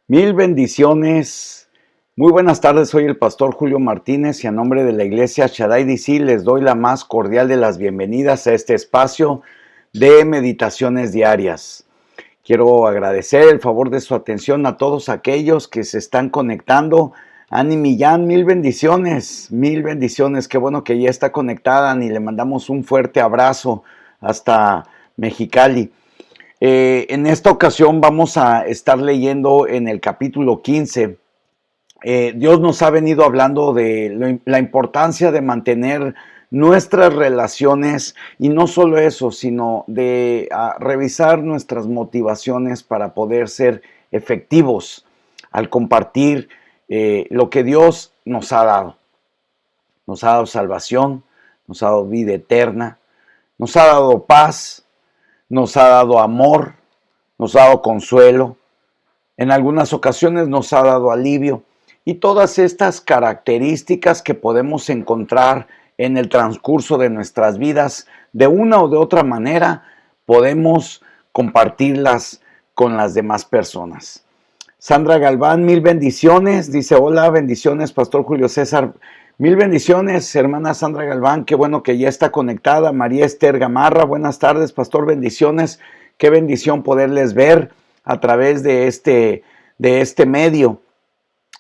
Mil bendiciones. Muy buenas tardes, soy el pastor Julio Martínez y a nombre de la iglesia Shaddai DC les doy la más cordial de las bienvenidas a este espacio de meditaciones diarias. Quiero agradecer el favor de su atención a todos aquellos que se están conectando. Ani Millán, mil bendiciones, qué bueno que ya está conectada y le mandamos un fuerte abrazo hasta Mexicali. En esta ocasión vamos a estar leyendo en el capítulo 15. Dios nos ha venido hablando de la importancia de mantener nuestras relaciones y no solo eso, sino de revisar nuestras motivaciones para poder ser efectivos al compartir lo que Dios nos ha dado. Nos ha dado salvación, nos ha dado vida eterna, nos ha dado paz, nos ha dado amor, nos ha dado consuelo, en algunas ocasiones nos ha dado alivio y todas estas características que podemos encontrar en el transcurso de nuestras vidas, de una o de otra manera, podemos compartirlas con las demás personas. Sandra Galván, mil bendiciones, dice hola, bendiciones, Pastor Julio César. Mil bendiciones, hermana Sandra Galván, qué bueno que ya está conectada. María Esther Gamarra, buenas tardes, pastor, bendiciones. Qué bendición poderles ver a través de este medio.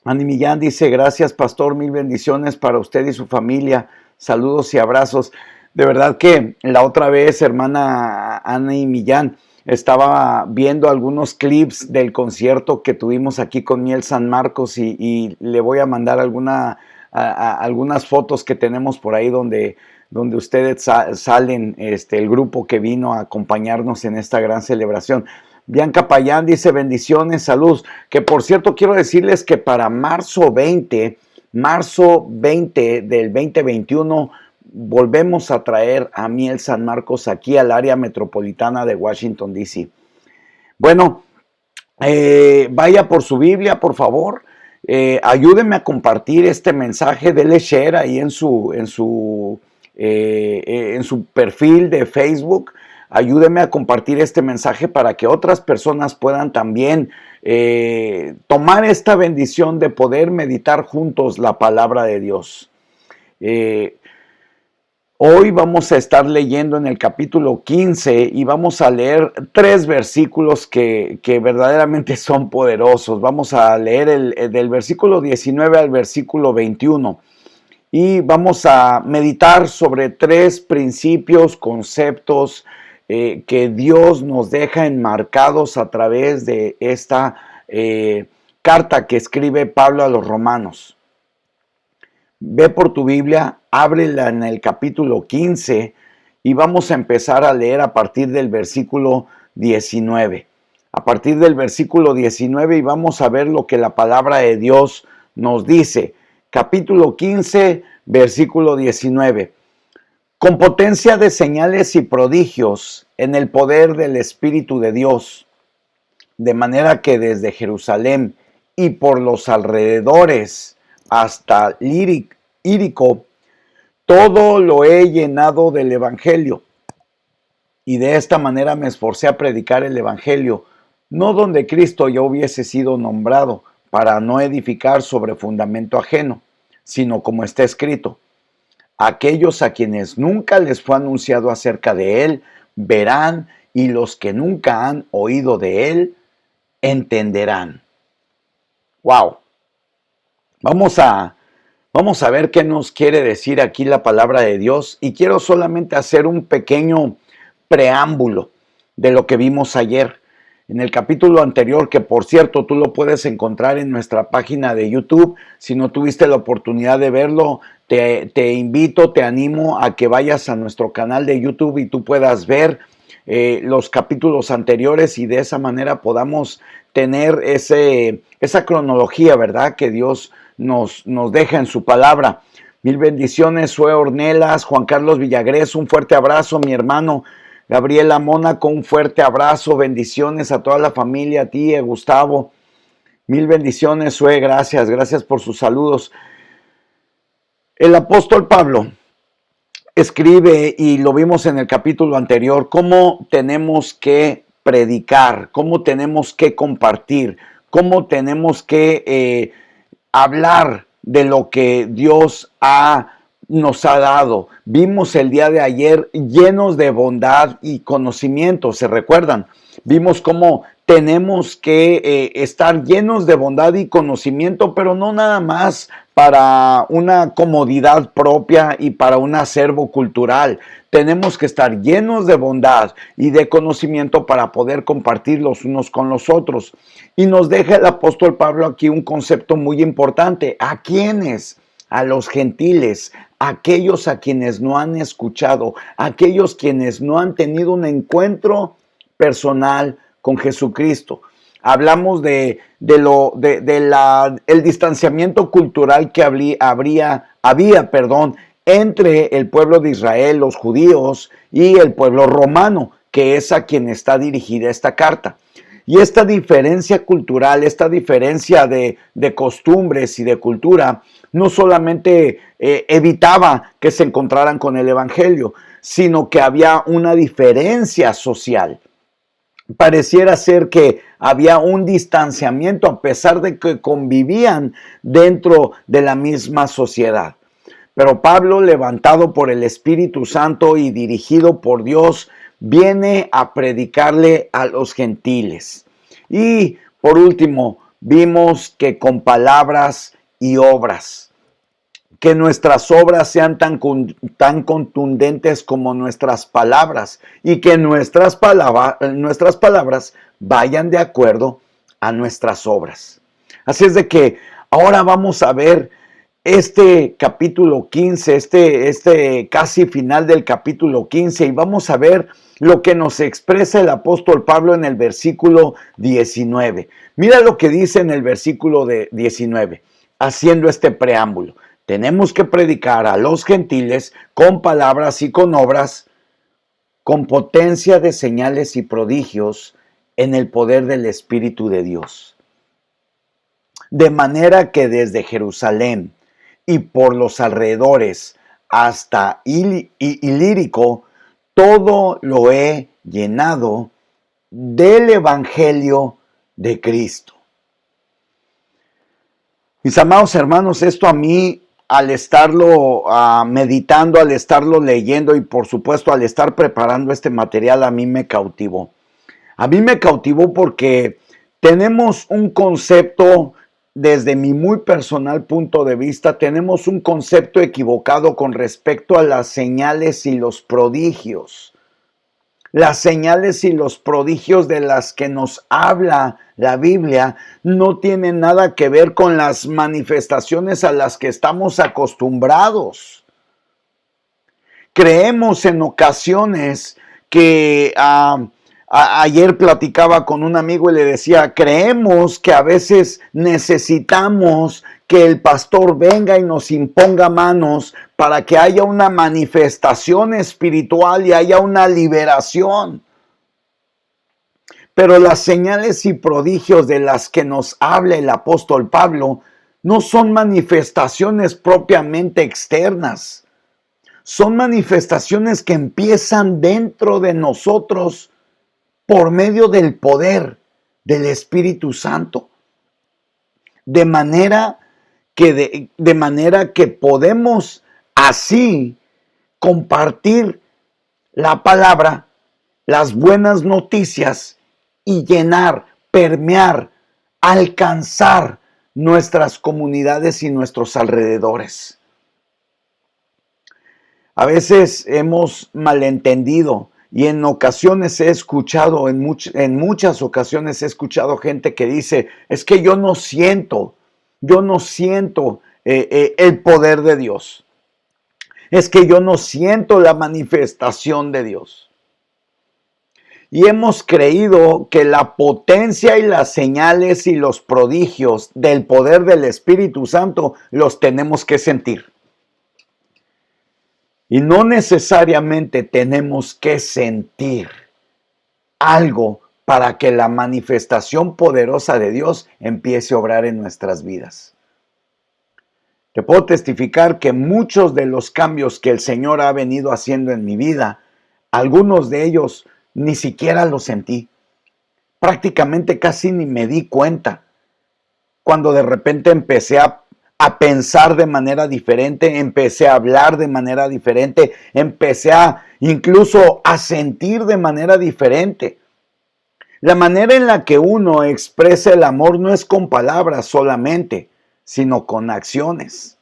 Ani Millán dice, gracias, pastor, mil bendiciones para usted y su familia. Saludos y abrazos. De verdad que la otra vez, hermana Ani Millán, estaba viendo algunos clips del concierto que tuvimos aquí con Miel San Marcos y le voy a mandar algunas fotos que tenemos por ahí donde ustedes salen, el grupo que vino a acompañarnos en esta gran celebración. Bianca Payán dice bendiciones, saludos, que por cierto quiero decirles que para marzo 20 del 2021 volvemos a traer a Miel San Marcos aquí al área metropolitana de Washington, D.C. Bueno, vaya por su Biblia, por favor. Ayúdenme a compartir este mensaje, dele share ahí en su perfil de Facebook. Ayúdenme a compartir este mensaje para que otras personas puedan también tomar esta bendición de poder meditar juntos la palabra de Dios. Hoy vamos a estar leyendo en el capítulo 15 y vamos a leer 3 versículos que verdaderamente son poderosos. Vamos a leer del versículo 19 al versículo 21 y vamos a meditar sobre 3 principios, conceptos que Dios nos deja enmarcados a través de esta carta que escribe Pablo a los romanos. Ve por tu Biblia, ábrela en el capítulo 15 y vamos a empezar a leer a partir del versículo 19. A partir del versículo 19 y vamos a ver lo que la palabra de Dios nos dice. Capítulo 15, versículo 19. Con potencia de señales y prodigios en el poder del Espíritu de Dios, de manera que desde Jerusalén y por los alrededores hasta Ilírico, todo lo he llenado del Evangelio. Y de esta manera me esforcé a predicar el Evangelio, no donde Cristo ya hubiese sido nombrado, para no edificar sobre fundamento ajeno, sino como está escrito. Aquellos a quienes nunca les fue anunciado acerca de Él, verán, y los que nunca han oído de Él, entenderán. ¡Wow! Vamos a ver qué nos quiere decir aquí la palabra de Dios y quiero solamente hacer un pequeño preámbulo de lo que vimos ayer. En el capítulo anterior, que por cierto tú lo puedes encontrar en nuestra página de YouTube, si no tuviste la oportunidad de verlo, te invito, te animo a que vayas a nuestro canal de YouTube y tú puedas ver los capítulos anteriores y de esa manera podamos tener esa cronología, ¿verdad? Que Dios nos deja en su palabra. Mil bendiciones, Sue Ornelas, Juan Carlos Villagres, un fuerte abrazo, mi hermano. Gabriela Mónaco, un fuerte abrazo, bendiciones a toda la familia, a ti, a Gustavo. Mil bendiciones, Sue, gracias por sus saludos. El apóstol Pablo escribe, y lo vimos en el capítulo anterior, cómo tenemos que predicar, cómo tenemos que compartir, cómo tenemos que hablar de lo que Dios nos ha dado. Vimos el día de ayer llenos de bondad y conocimiento, ¿se recuerdan? Vimos cómo tenemos que estar llenos de bondad y conocimiento, pero no nada más para una comodidad propia y para un acervo cultural. Tenemos que estar llenos de bondad y de conocimiento para poder compartir los unos con los otros. Y nos deja el apóstol Pablo aquí un concepto muy importante. ¿A quiénes? A los gentiles, aquellos a quienes no han escuchado, aquellos quienes no han tenido un encuentro personal con Jesucristo. Hablamos del distanciamiento cultural que había entre el pueblo de Israel, los judíos, y el pueblo romano, que es a quien está dirigida esta carta. Y esta diferencia cultural, esta diferencia de costumbres y de cultura, no solamente evitaba que se encontraran con el Evangelio, sino que había una diferencia social. Pareciera ser que había un distanciamiento a pesar de que convivían dentro de la misma sociedad. Pero Pablo, levantado por el Espíritu Santo y dirigido por Dios, viene a predicarle a los gentiles. Y por último, vimos que con palabras y obras, que nuestras obras sean tan contundentes como nuestras palabras y que nuestras palabras vayan de acuerdo a nuestras obras. Así es de que ahora vamos a ver este capítulo 15, este casi final del capítulo 15, y vamos a ver lo que nos expresa el apóstol Pablo en el versículo 19. Mira lo que dice en el versículo 19, haciendo este preámbulo. Tenemos que predicar a los gentiles con palabras y con obras, con potencia de señales y prodigios en el poder del Espíritu de Dios. De manera que desde Jerusalén y por los alrededores hasta Ilírico, todo lo he llenado del Evangelio de Cristo. Mis amados hermanos, esto a mí, al estarlo meditando, al estarlo leyendo y por supuesto al estar preparando este material, a mí me cautivó. A mí me cautivó porque tenemos un concepto, desde mi muy personal punto de vista, tenemos un concepto equivocado con respecto a las señales y los prodigios. Las señales y los prodigios de las que nos habla la Biblia no tienen nada que ver con las manifestaciones a las que estamos acostumbrados. Creemos en ocasiones que ayer platicaba con un amigo y le decía, creemos que a veces necesitamos que el pastor venga y nos imponga manos para que haya una manifestación espiritual y haya una liberación. Pero las señales y prodigios de las que nos habla el apóstol Pablo no son manifestaciones propiamente externas. Son manifestaciones que empiezan dentro de nosotros por medio del poder del Espíritu Santo. De manera que podemos así compartir la palabra, las buenas noticias y llenar, permear, alcanzar nuestras comunidades y nuestros alrededores. A veces hemos malentendido y en ocasiones he escuchado, en muchas ocasiones he escuchado gente que dice, es que yo no siento el poder de Dios. Es que yo no siento la manifestación de Dios. Y hemos creído que la potencia y las señales y los prodigios del poder del Espíritu Santo los tenemos que sentir. Y no necesariamente tenemos que sentir algo para que la manifestación poderosa de Dios empiece a obrar en nuestras vidas. Te puedo testificar que muchos de los cambios que el Señor ha venido haciendo en mi vida, algunos de ellos ni siquiera los sentí. Prácticamente casi ni me di cuenta. cuando de repente empecé a pensar de manera diferente, empecé a hablar de manera diferente, empecé a incluso a sentir de manera diferente. La manera en la que uno expresa el amor no es con palabras solamente, sino con acciones.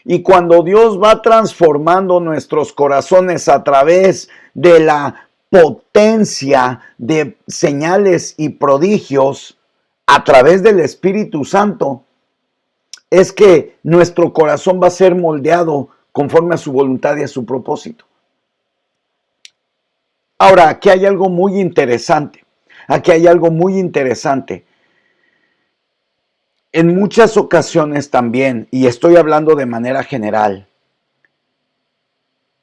Y cuando Dios va transformando nuestros corazones a través de la potencia de señales y prodigios, a través del Espíritu Santo, es que nuestro corazón va a ser moldeado conforme a su voluntad y a su propósito. Ahora, aquí hay algo muy interesante. Aquí hay algo muy interesante. En muchas ocasiones también, y estoy hablando de manera general,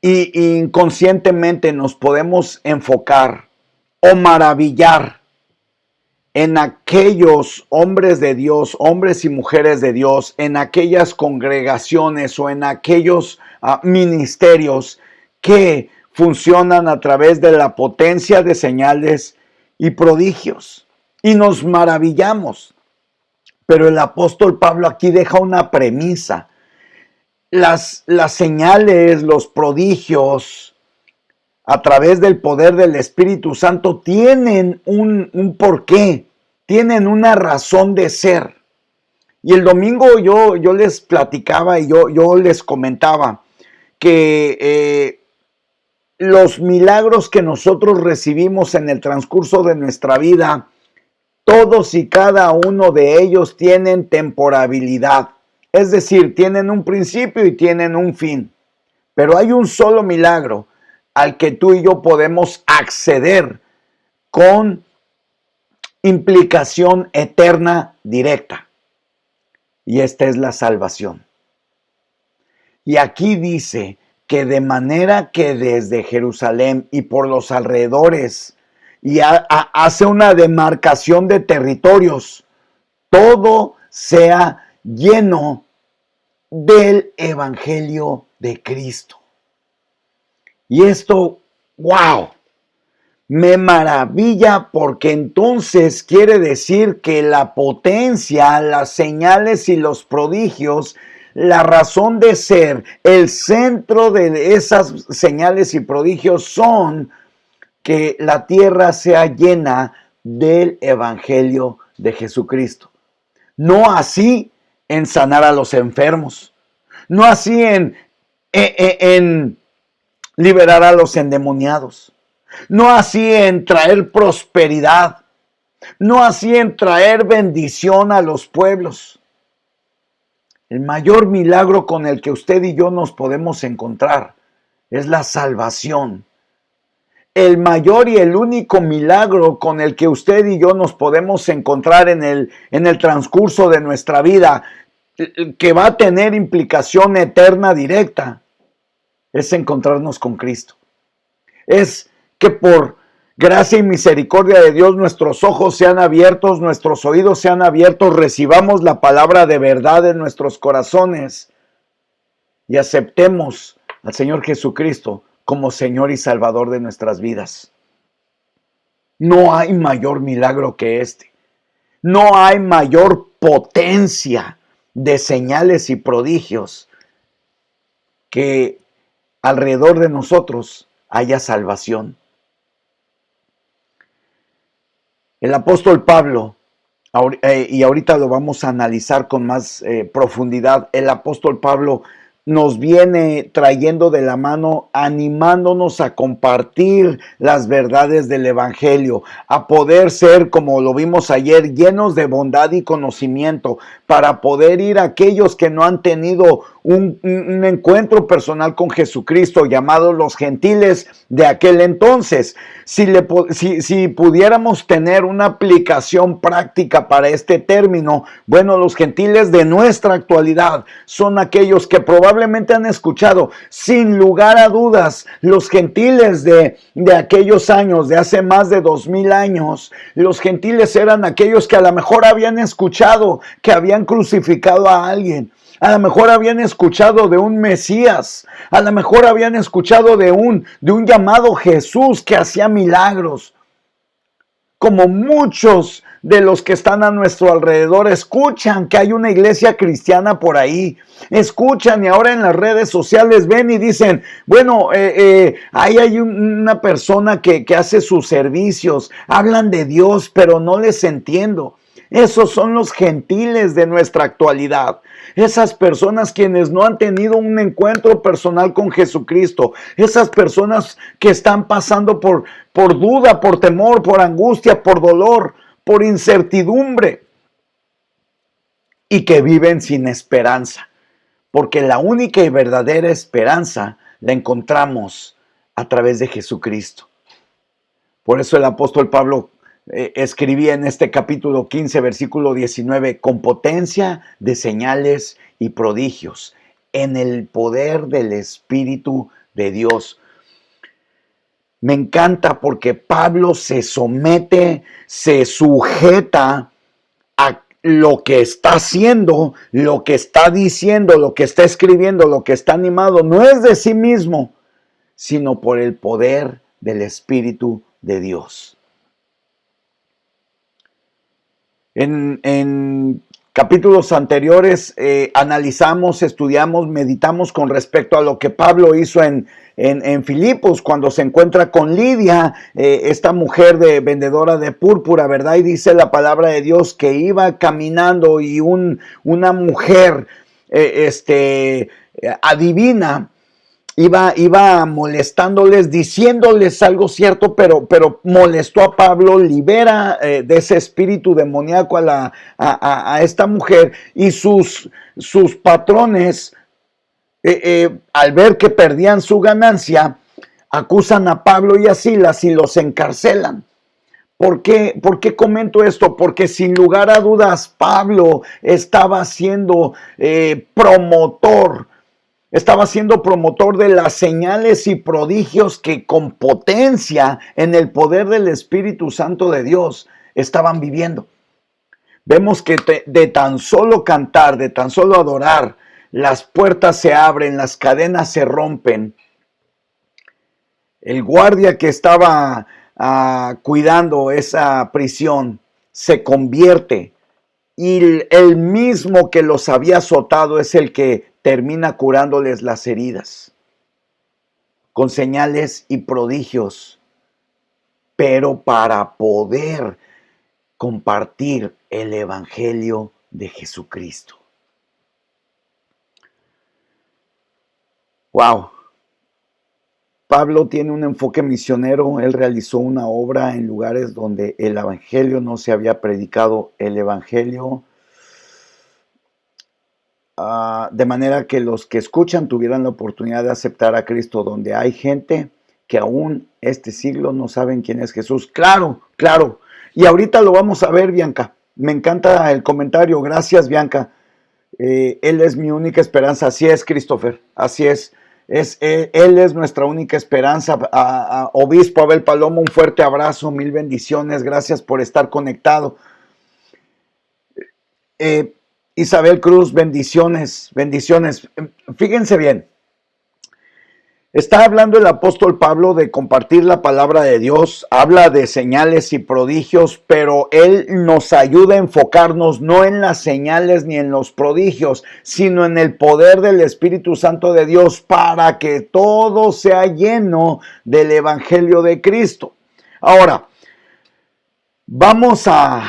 y inconscientemente nos podemos enfocar o maravillar en aquellos hombres de Dios, hombres y mujeres de Dios, en aquellas congregaciones o en aquellos ministerios que funcionan a través de la potencia de señales y prodigios. Y nos maravillamos. Pero el apóstol Pablo aquí deja una premisa. Las señales, los prodigios, a través del poder del Espíritu Santo, tienen un porqué, tienen una razón de ser. Y el domingo yo les platicaba y yo les comentaba que los milagros que nosotros recibimos en el transcurso de nuestra vida, todos y cada uno de ellos tienen temporalidad. Es decir, tienen un principio y tienen un fin. Pero hay un solo milagro al que tú y yo podemos acceder con implicación eterna directa. Y esta es la salvación. Y aquí dice que de manera que desde Jerusalén y por los alrededores, y hace una demarcación de territorios, todo sea lleno del Evangelio de Cristo. Y esto, wow, me maravilla, porque entonces quiere decir que la potencia, las señales y los prodigios, la razón de ser, el centro de esas señales y prodigios son que la tierra sea llena del Evangelio de Jesucristo. No así en sanar a los enfermos, no así en liberar a los endemoniados, no así en traer prosperidad, no así en traer bendición a los pueblos. El mayor milagro con el que usted y yo nos podemos encontrar es la salvación. El mayor y el único milagro con el que usted y yo nos podemos encontrar en el transcurso de nuestra vida, que va a tener implicación eterna directa, es encontrarnos con Cristo. Es que por gracia y misericordia de Dios nuestros ojos sean abiertos, nuestros oídos sean abiertos, recibamos la palabra de verdad en nuestros corazones y aceptemos al Señor Jesucristo como Señor y Salvador de nuestras vidas. No hay mayor milagro que este. No hay mayor potencia de señales y prodigios que alrededor de nosotros haya salvación. El apóstol Pablo, y ahorita lo vamos a analizar con más profundidad, el apóstol Pablo nos viene trayendo de la mano, animándonos a compartir las verdades del Evangelio, a poder ser, como lo vimos ayer, llenos de bondad y conocimiento, para poder ir a aquellos que no han tenido un encuentro personal con Jesucristo, llamados los gentiles de aquel entonces. Si pudiéramos tener una aplicación práctica para este término, bueno, los gentiles de nuestra actualidad son aquellos que probablemente han escuchado, sin lugar a dudas, los gentiles de aquellos años, de hace más de 2000 años, los gentiles eran aquellos que a lo mejor habían escuchado que habían crucificado a alguien. A lo mejor habían escuchado de un Mesías, a lo mejor habían escuchado de un llamado Jesús que hacía milagros. Como muchos de los que están a nuestro alrededor escuchan que hay una iglesia cristiana por ahí, escuchan y ahora en las redes sociales ven y dicen, bueno, ahí hay una persona que hace sus servicios, hablan de Dios, pero no les entiendo. Esos son los gentiles de nuestra actualidad. Esas personas quienes no han tenido un encuentro personal con Jesucristo. Esas personas que están pasando por duda, por temor, por angustia, por dolor, por incertidumbre. Y que viven sin esperanza. Porque la única y verdadera esperanza la encontramos a través de Jesucristo. Por eso el apóstol Pablo escribía en este capítulo 15, versículo 19, con potencia de señales y prodigios, en el poder del Espíritu de Dios. Me encanta porque Pablo se somete, se sujeta a lo que está haciendo, lo que está diciendo, lo que está escribiendo, lo que está animado, no es de sí mismo, sino por el poder del Espíritu de Dios. En capítulos anteriores analizamos, estudiamos, meditamos con respecto a lo que Pablo hizo en Filipos cuando se encuentra con Lidia, esta mujer vendedora de púrpura, ¿verdad? Y dice la palabra de Dios que iba caminando y una mujer adivina iba molestándoles, diciéndoles algo cierto, pero molestó a Pablo, libera de ese espíritu demoníaco a esta mujer, y sus patrones, al ver que perdían su ganancia, acusan a Pablo y a Silas y los encarcelan. ¿Por qué comento esto? Porque sin lugar a dudas Pablo estaba siendo promotor de las señales y prodigios que con potencia en el poder del Espíritu Santo de Dios estaban viviendo. Vemos que de tan solo cantar, de tan solo adorar, las puertas se abren, las cadenas se rompen. El guardia que estaba cuidando esa prisión se convierte, y el mismo que los había azotado es el que termina curándoles las heridas, con señales y prodigios, pero para poder compartir el Evangelio de Jesucristo. ¡Wow! Pablo tiene un enfoque misionero. Él realizó una obra en lugares donde el Evangelio no se había predicado, el Evangelio, de manera que los que escuchan tuvieran la oportunidad de aceptar a Cristo, donde hay gente que aún este siglo no saben quién es Jesús. Claro, claro. Y ahorita lo vamos a ver, Bianca. Me encanta el comentario. Gracias, Bianca. Él es mi única esperanza. Así es, Christopher. Así es. Él es nuestra única esperanza. Obispo Abel Palomo, un fuerte abrazo, mil bendiciones. Gracias por estar conectado. Isabel Cruz, bendiciones, bendiciones. Fíjense bien, está hablando el apóstol Pablo de compartir la palabra de Dios, habla de señales y prodigios, pero él nos ayuda a enfocarnos no en las señales ni en los prodigios, sino en el poder del Espíritu Santo de Dios para que todo sea lleno del Evangelio de Cristo. Ahora, vamos a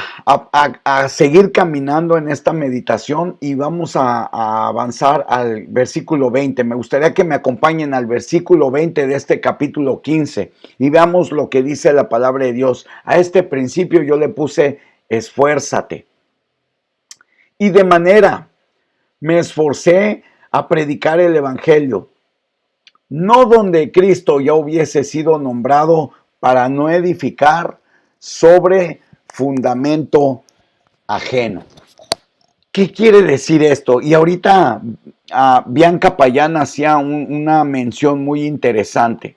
seguir caminando en esta meditación y vamos a avanzar al versículo 20. Me gustaría que me acompañen al versículo 20 de este capítulo 15 y veamos lo que dice la palabra de Dios. A este principio yo le puse esfuérzate. Y de manera me esforcé a predicar el evangelio, no donde Cristo ya hubiese sido nombrado, para no edificar sobre fundamento ajeno. ¿Qué quiere decir esto? Y ahorita Bianca Payán hacía una mención muy interesante.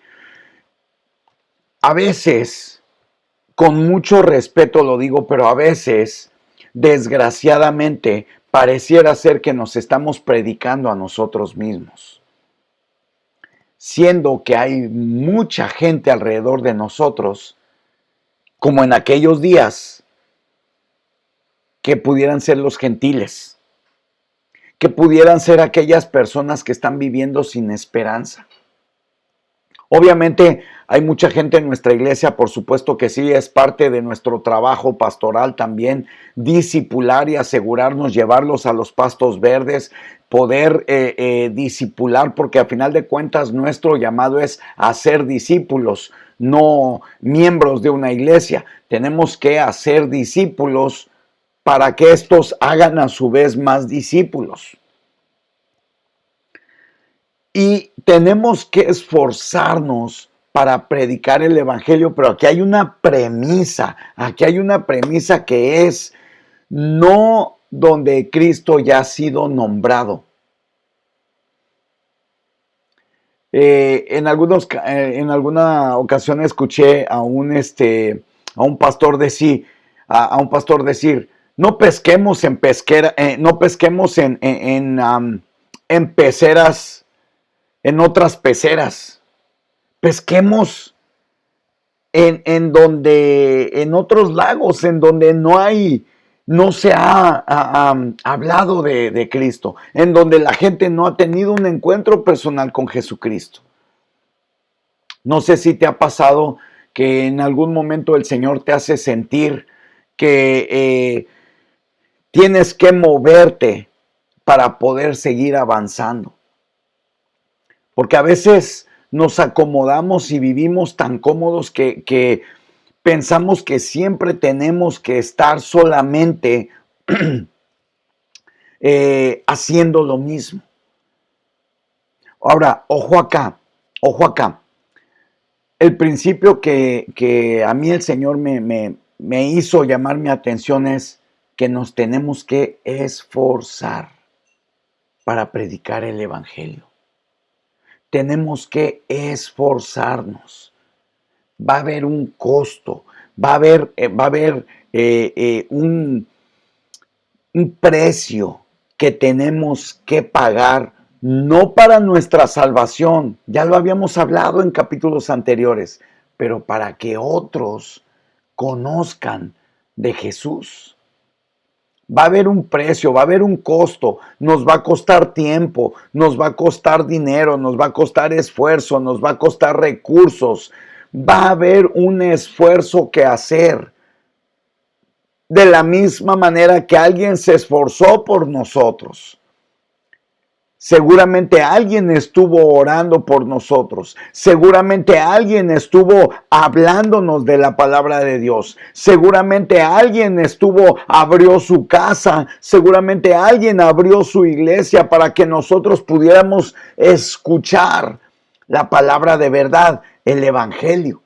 A veces, con mucho respeto lo digo, pero a veces, desgraciadamente, pareciera ser que nos estamos predicando a nosotros mismos, siendo que hay mucha gente alrededor de nosotros, como en aquellos días, que pudieran ser los gentiles, que pudieran ser aquellas personas que están viviendo sin esperanza. Obviamente hay mucha gente en nuestra iglesia, por supuesto que sí, es parte de nuestro trabajo pastoral también, discipular y asegurarnos, llevarlos a los pastos verdes, poder discipular, porque a final de cuentas nuestro llamado es hacer discípulos, no miembros de una iglesia. Tenemos que hacer discípulos para que estos hagan a su vez más discípulos. Y tenemos que esforzarnos para predicar el evangelio, pero aquí hay una premisa que es no donde Cristo ya ha sido nombrado. En alguna ocasión escuché a un pastor decir, no pesquemos en pesquera, no pesquemos en peceras, en otras peceras, pesquemos en otros lagos, en donde no se ha hablado de Cristo, en donde la gente no ha tenido un encuentro personal con Jesucristo. No sé si te ha pasado que en algún momento el Señor te hace sentir que tienes que moverte para poder seguir avanzando. Porque a veces nos acomodamos y vivimos tan cómodos que pensamos que siempre tenemos que estar solamente haciendo lo mismo. Ahora, ojo acá. El principio que a mí el Señor me hizo llamar mi atención es que nos tenemos que esforzar para predicar el evangelio. Tenemos que esforzarnos. Va a haber un costo, va a haber un precio que tenemos que pagar, no para nuestra salvación, ya lo habíamos hablado en capítulos anteriores, pero para que otros conozcan de Jesús. Va a haber un precio, va a haber un costo, nos va a costar tiempo, nos va a costar dinero, nos va a costar esfuerzo, nos va a costar recursos. Va a haber un esfuerzo que hacer. De la misma manera que alguien se esforzó por nosotros. Seguramente alguien estuvo orando por nosotros. Seguramente alguien estuvo hablándonos de la palabra de Dios. Seguramente alguien abrió su casa. Seguramente alguien abrió su iglesia para que nosotros pudiéramos escuchar la palabra de verdad, el evangelio.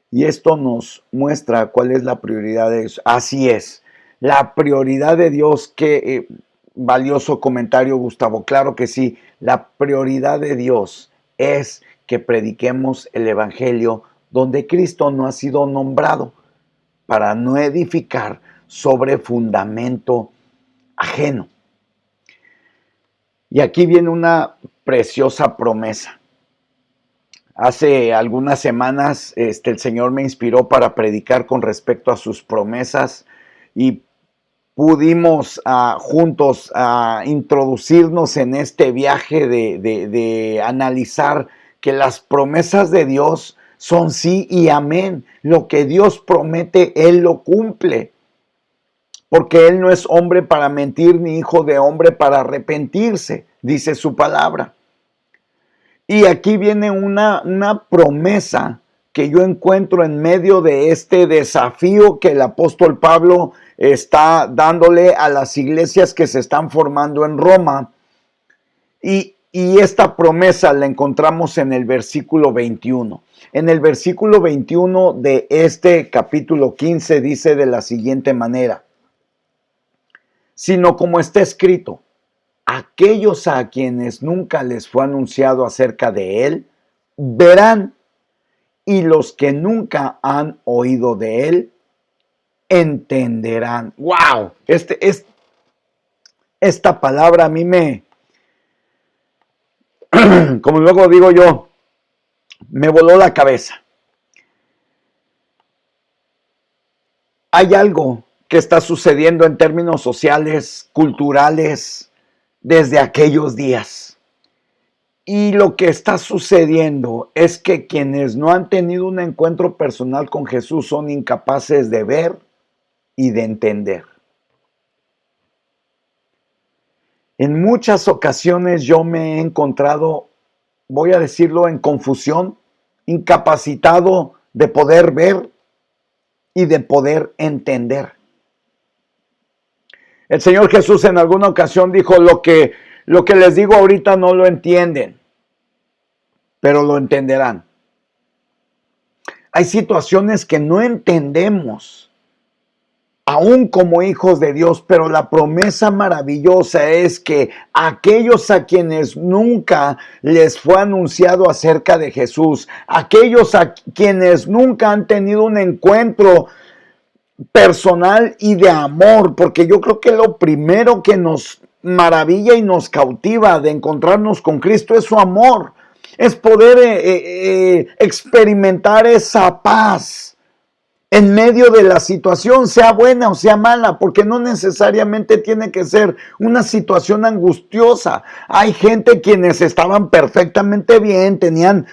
Y esto nos muestra cuál es la prioridad de Dios. Así es. La prioridad de Dios, qué valioso comentario, Gustavo. Claro que sí, la prioridad de Dios es que prediquemos el evangelio donde Cristo no ha sido nombrado, para no edificar sobre fundamento ajeno. Y aquí viene una preciosa promesa. Hace algunas semanas el Señor me inspiró para predicar con respecto a sus promesas y pudimos juntos introducirnos en este viaje de analizar que las promesas de Dios son sí y amén. Lo que Dios promete, Él lo cumple. Porque Él no es hombre para mentir, ni hijo de hombre para arrepentirse, dice su palabra. Y aquí viene una promesa que yo encuentro en medio de este desafío que el apóstol Pablo está dándole a las iglesias que se están formando en Roma. Y esta promesa la encontramos en el versículo 21. En el versículo 21 de este capítulo 15 dice de la siguiente manera: sino como está escrito, aquellos a quienes nunca les fue anunciado acerca de él, verán, y los que nunca han oído de él, entenderán. ¡Wow! Esta palabra a mí como luego digo yo, me voló la cabeza. Hay algo que está sucediendo en términos sociales, culturales, desde aquellos días. Y lo que está sucediendo es que quienes no han tenido un encuentro personal con Jesús son incapaces de ver y de entender. En muchas ocasiones yo me he encontrado, voy a decirlo, en confusión, incapacitado de poder ver y de poder entender. El Señor Jesús en alguna ocasión dijo, lo que les digo ahorita no lo entienden, pero lo entenderán. Hay situaciones que no entendemos, aún como hijos de Dios, pero la promesa maravillosa es que aquellos a quienes nunca les fue anunciado acerca de Jesús, aquellos a quienes nunca han tenido un encuentro personal y de amor, porque yo creo que lo primero que nos maravilla y nos cautiva de encontrarnos con Cristo es su amor, es poder experimentar esa paz en medio de la situación, sea buena o sea mala, porque no necesariamente tiene que ser una situación angustiosa. Hay gente quienes estaban perfectamente bien, tenían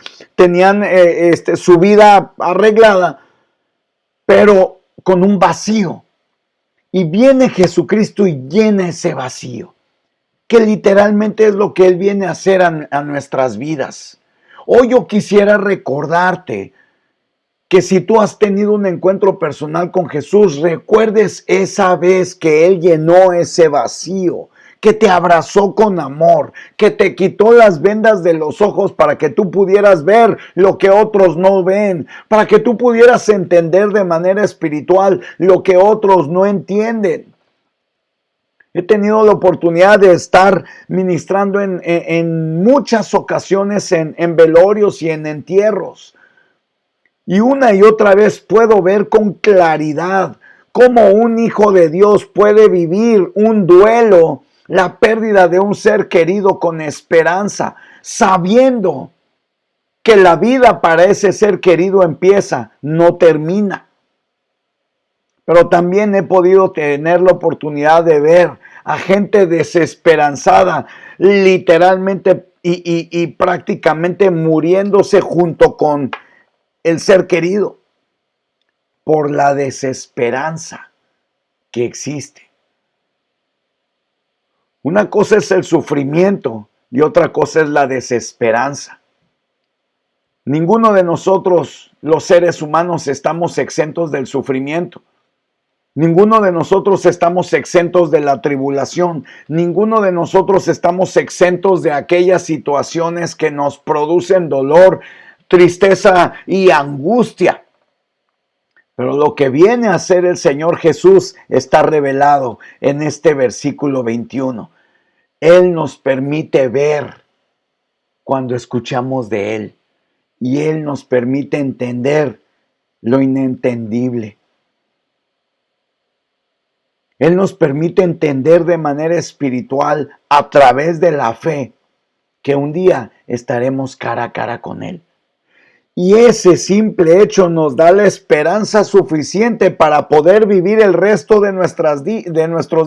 su vida arreglada, pero con un vacío. Y viene Jesucristo y llena ese vacío, que literalmente es lo que Él viene a hacer a nuestras vidas. Hoy yo quisiera recordarte que si tú has tenido un encuentro personal con Jesús, recuerdes esa vez que Él llenó ese vacío, que te abrazó con amor, que te quitó las vendas de los ojos para que tú pudieras ver lo que otros no ven, para que tú pudieras entender de manera espiritual lo que otros no entienden. He tenido la oportunidad de estar ministrando en muchas ocasiones en velorios y en entierros. Y una y otra vez puedo ver con claridad cómo un hijo de Dios puede vivir un duelo, la pérdida de un ser querido con esperanza, sabiendo que la vida para ese ser querido empieza, no termina. Pero también he podido tener la oportunidad de ver a gente desesperanzada, literalmente y prácticamente muriéndose junto con el ser querido por la desesperanza que existe. Una cosa es el sufrimiento y otra cosa es la desesperanza. Ninguno de nosotros, los seres humanos, estamos exentos del sufrimiento. Ninguno de nosotros estamos exentos de la tribulación. Ninguno de nosotros estamos exentos de aquellas situaciones que nos producen dolor, tristeza y angustia. Pero lo que viene a hacer el Señor Jesús está revelado en este versículo 21. Él nos permite ver cuando escuchamos de Él. Y Él nos permite entender lo inentendible. Él nos permite entender de manera espiritual a través de la fe que un día estaremos cara a cara con Él. Y ese simple hecho nos da la esperanza suficiente para poder vivir el resto de nuestros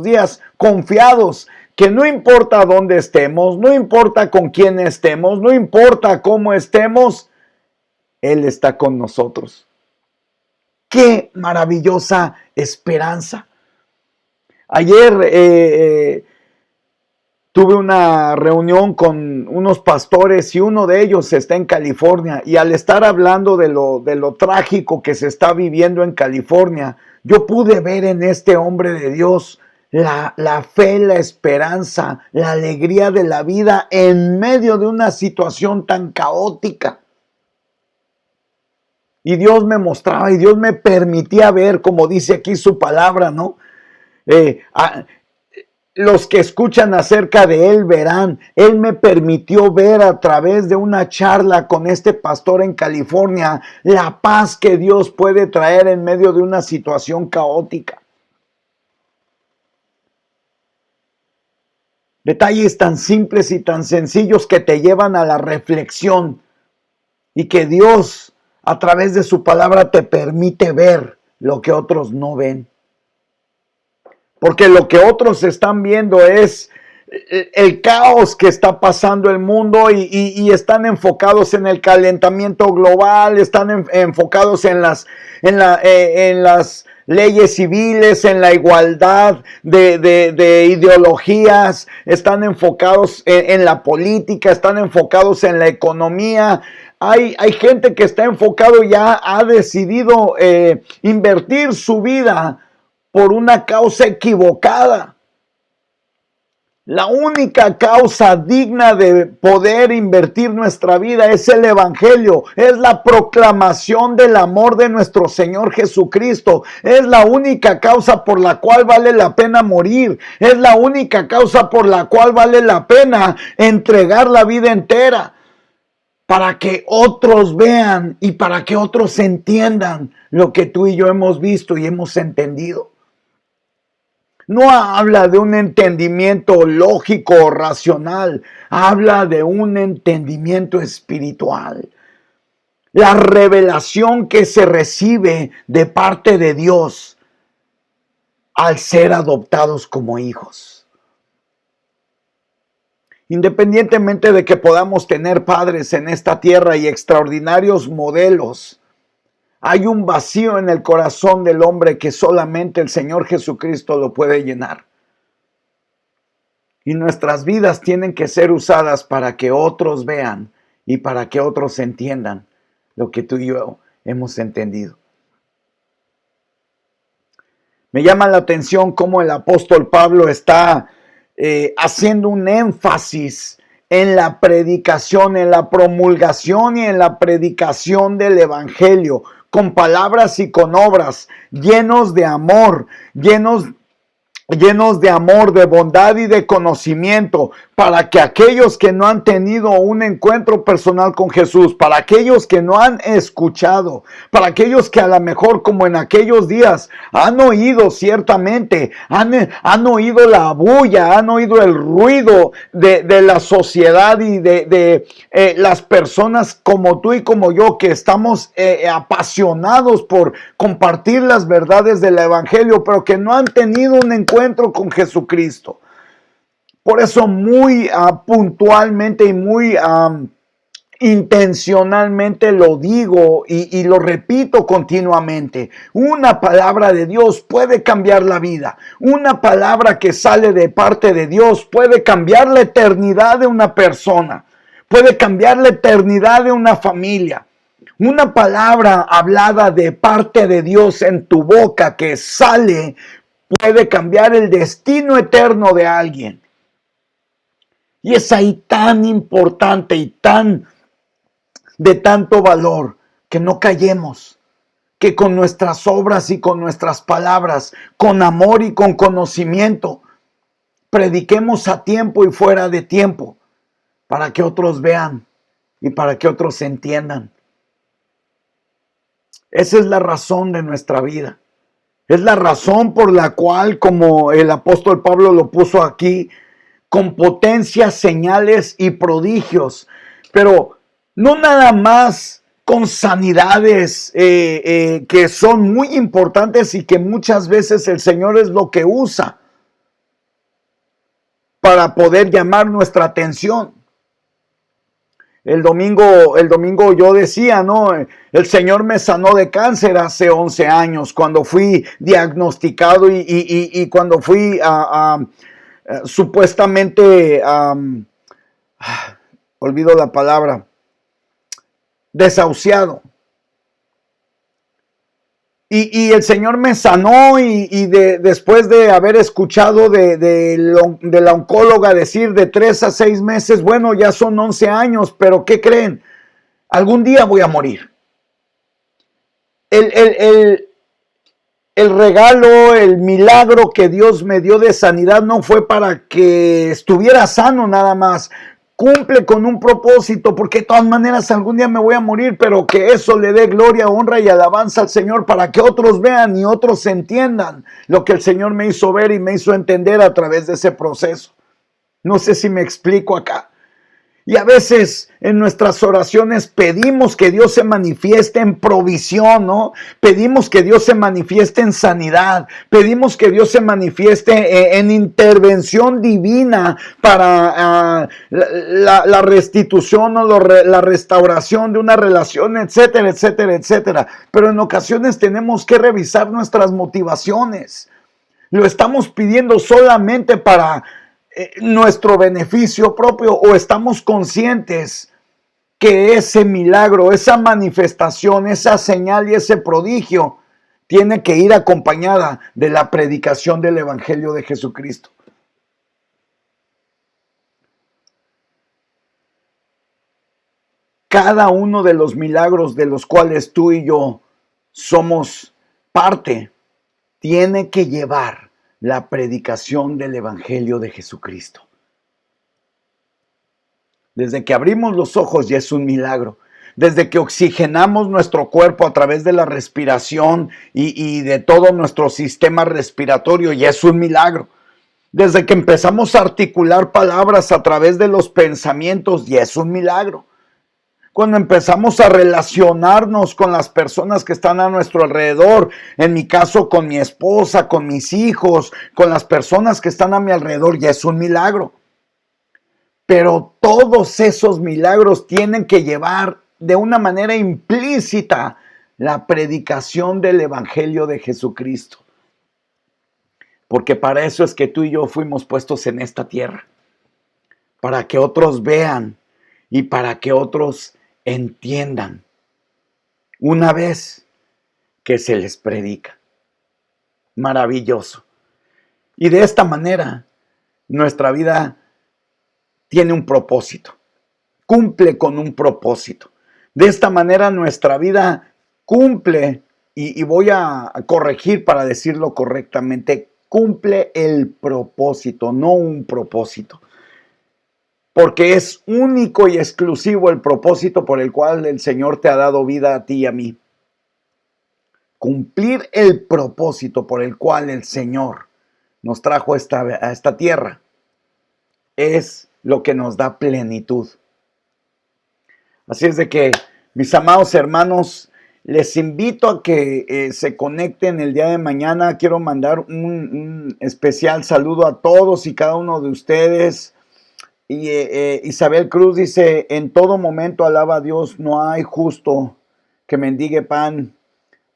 días confiados, que no importa dónde estemos, no importa con quién estemos, no importa cómo estemos, Él está con nosotros. ¡Qué maravillosa esperanza! Ayer tuve una reunión con unos pastores y uno de ellos está en California, y al estar hablando de lo trágico que se está viviendo en California, yo pude ver en este hombre de Dios la fe, la esperanza, la alegría de la vida en medio de una situación tan caótica. Y Dios me mostraba y Dios me permitía ver, como dice aquí su palabra, ¿no? Los que escuchan acerca de Él verán. Él me permitió ver a través de una charla con este pastor en California la paz que Dios puede traer en medio de una situación caótica. Detalles tan simples y tan sencillos que te llevan a la reflexión y que Dios a través de su palabra te permite ver lo que otros no ven. Porque lo que otros están viendo es el caos que está pasando el mundo y están enfocados en el calentamiento global, están enfocados en las leyes civiles, en la igualdad de ideologías, están enfocados en la política, están enfocados en la economía. Hay gente que está enfocado, ya ha decidido invertir su vida por una causa equivocada. La única causa digna de poder invertir nuestra vida es el Evangelio, es la proclamación del amor de nuestro Señor Jesucristo, es la única causa por la cual vale la pena morir, es la única causa por la cual vale la pena entregar la vida entera, para que otros vean y para que otros entiendan lo que tú y yo hemos visto y hemos entendido. No habla de un entendimiento lógico o racional, habla de un entendimiento espiritual. La revelación que se recibe de parte de Dios al ser adoptados como hijos. Independientemente de que podamos tener padres en esta tierra y extraordinarios modelos, hay un vacío en el corazón del hombre que solamente el Señor Jesucristo lo puede llenar. Y nuestras vidas tienen que ser usadas para que otros vean y para que otros entiendan lo que tú y yo hemos entendido. Me llama la atención cómo el apóstol Pablo está haciendo un énfasis en la predicación, en la promulgación y en la predicación del Evangelio, con palabras y con obras, llenos de amor, llenos de amor, de bondad y de conocimiento, para que aquellos que no han tenido un encuentro personal con Jesús, para aquellos que no han escuchado, para aquellos que a lo mejor como en aquellos días han oído ciertamente, han oído la bulla, han oído el ruido de la sociedad y de las personas como tú y como yo, que estamos apasionados por compartir las verdades del Evangelio, pero que no han tenido un encuentro con Jesucristo. Por eso muy puntualmente y muy intencionalmente lo digo y lo repito continuamente. Una palabra de Dios puede cambiar la vida. Una palabra que sale de parte de Dios puede cambiar la eternidad de una persona. Puede cambiar la eternidad de una familia. Una palabra hablada de parte de Dios en tu boca que sale puede cambiar el destino eterno de alguien. Y es ahí tan importante y de tanto valor que no callemos, que con nuestras obras y con nuestras palabras, con amor y con conocimiento, prediquemos a tiempo y fuera de tiempo, para que otros vean y para que otros entiendan. Esa es la razón de nuestra vida. Es la razón por la cual, como el apóstol Pablo lo puso aquí, con potencias, señales y prodigios, pero no nada más con sanidades que son muy importantes y que muchas veces el Señor es lo que usa para poder llamar nuestra atención. El domingo yo decía, ¿no? El Señor me sanó de cáncer hace 11 años, cuando fui diagnosticado y cuando fui supuestamente, olvido la palabra, desahuciado. Y el Señor me sanó después de haber escuchado de la oncóloga decir de 3 a 6 meses, bueno, ya son 11 años, pero ¿qué creen? Algún día voy a morir. El regalo, el milagro que Dios me dio de sanidad no fue para que estuviera sano nada más. Cumple con un propósito, porque de todas maneras algún día me voy a morir, pero que eso le dé gloria, honra y alabanza al Señor para que otros vean y otros entiendan lo que el Señor me hizo ver y me hizo entender a través de ese proceso. No sé si me explico acá. Y a veces en nuestras oraciones pedimos que Dios se manifieste en provisión, ¿no? Pedimos que Dios se manifieste en sanidad, pedimos que Dios se manifieste en intervención divina para la restitución o la restauración de una relación, etcétera, etcétera, etcétera. Pero en ocasiones tenemos que revisar nuestras motivaciones. Lo estamos pidiendo solamente para nuestro beneficio propio, o estamos conscientes que ese milagro, esa manifestación, esa señal y ese prodigio tiene que ir acompañada de la predicación del Evangelio de Jesucristo. Cada uno de los milagros de los cuales tú y yo somos parte tiene que llevar la predicación del Evangelio de Jesucristo. Desde que abrimos los ojos ya es un milagro. Desde que oxigenamos nuestro cuerpo a través de la respiración y de todo nuestro sistema respiratorio ya es un milagro. Desde que empezamos a articular palabras a través de los pensamientos ya es un milagro. Cuando empezamos a relacionarnos con las personas que están a nuestro alrededor, en mi caso con mi esposa, con mis hijos, con las personas que están a mi alrededor, ya es un milagro. Pero todos esos milagros tienen que llevar de una manera implícita la predicación del Evangelio de Jesucristo. Porque para eso es que tú y yo fuimos puestos en esta tierra. Para que otros vean y para que otros entiendan una vez que se les predica. Maravilloso. Y de esta manera nuestra vida tiene un propósito, cumple con un propósito. De esta manera nuestra vida cumple, y voy a corregir para decirlo correctamente, cumple el propósito, no un propósito. Porque es único y exclusivo el propósito por el cual el Señor te ha dado vida a ti y a mí. Cumplir el propósito por el cual el Señor nos trajo a esta tierra es lo que nos da plenitud. Así es de que, mis amados hermanos, les invito a que se conecten el día de mañana. Quiero mandar un especial saludo a todos y cada uno de ustedes. Y Isabel Cruz dice: en todo momento alaba a Dios, no hay justo que mendigue pan,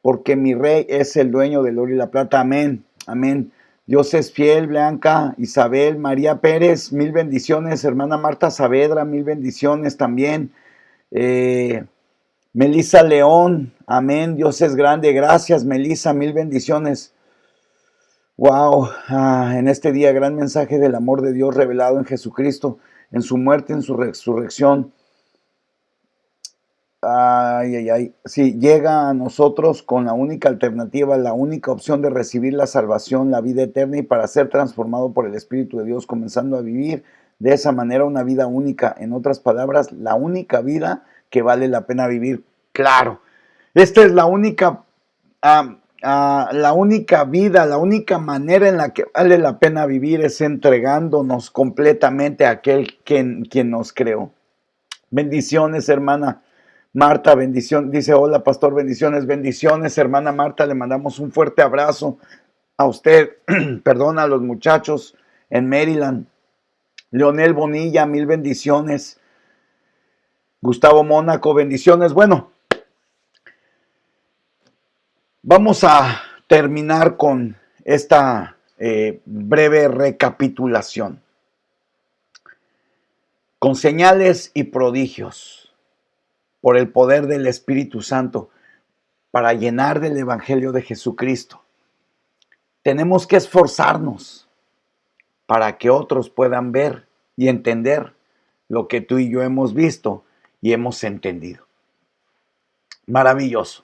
porque mi rey es el dueño del oro y la plata. Amén, amén. Dios es fiel. Blanca, Isabel, María Pérez, mil bendiciones. Hermana Marta Saavedra, mil bendiciones también. Melissa León, amén. Dios es grande. Gracias, Melissa, mil bendiciones. Wow, en este día gran mensaje del amor de Dios revelado en Jesucristo, en su muerte, en su resurrección. Ay, ay, ay. Sí, llega a nosotros con la única alternativa, la única opción de recibir la salvación, la vida eterna, y para ser transformado por el Espíritu de Dios, comenzando a vivir de esa manera una vida única. En otras palabras, la única vida que vale la pena vivir. Claro, esta es la única la única vida, la única manera en la que vale la pena vivir es entregándonos completamente a aquel quien nos creó. Bendiciones, hermana Marta, bendición. Dice: hola, pastor, bendiciones, bendiciones, hermana Marta. Le mandamos un fuerte abrazo a usted, perdón, a los muchachos en Maryland. Leonel Bonilla, mil bendiciones. Gustavo Mónaco, bendiciones. Bueno, vamos a terminar con esta breve recapitulación. Con señales y prodigios, por el poder del Espíritu Santo, para llenar del Evangelio de Jesucristo, tenemos que esforzarnos para que otros puedan ver y entender lo que tú y yo hemos visto y hemos entendido. Maravilloso.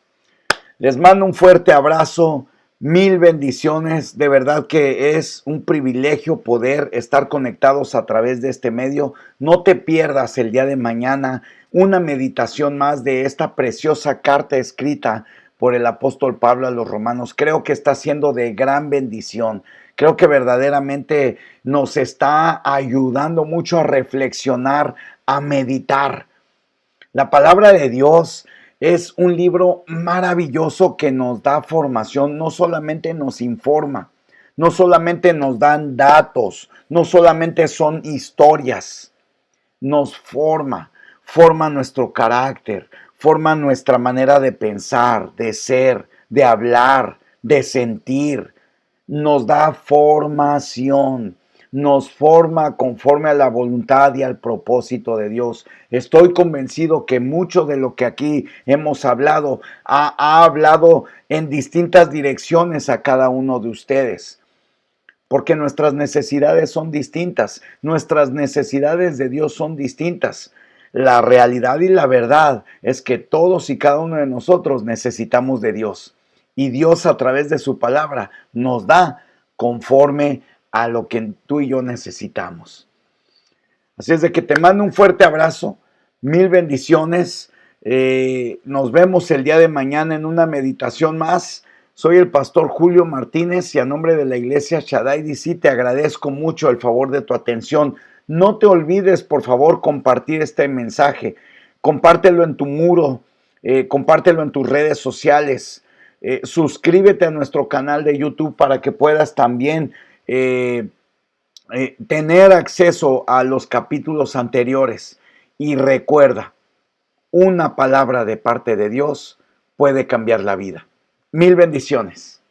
Les mando un fuerte abrazo, mil bendiciones. De verdad que es un privilegio poder estar conectados a través de este medio. No te pierdas el día de mañana una meditación más de esta preciosa carta escrita por el apóstol Pablo a los romanos. Creo que está siendo de gran bendición. Creo que verdaderamente nos está ayudando mucho a reflexionar, a meditar. La palabra de Dios es un libro maravilloso que nos da formación, no solamente nos informa, no solamente nos dan datos, no solamente son historias, nos forma nuestro carácter, forma nuestra manera de pensar, de ser, de hablar, de sentir, nos da formación, nos forma conforme a la voluntad y al propósito de Dios. Estoy convencido que mucho de lo que aquí hemos hablado ha hablado en distintas direcciones a cada uno de ustedes, porque nuestras necesidades son distintas, nuestras necesidades de Dios son distintas. La realidad y la verdad es que todos y cada uno de nosotros necesitamos de Dios. Y Dios a través de su palabra nos da conforme a lo que tú y yo necesitamos. Así es de que te mando un fuerte abrazo, mil bendiciones. Nos vemos el día de mañana en una meditación más. Soy el pastor Julio Martínez y a nombre de la iglesia Shaddai DC te agradezco mucho el favor de tu atención. No te olvides, por favor, compartir este mensaje. Compártelo en tu muro, compártelo en tus redes sociales. Suscríbete a nuestro canal de YouTube para que puedas también tener acceso a los capítulos anteriores. Y recuerda, una palabra de parte de Dios puede cambiar la vida. Mil bendiciones.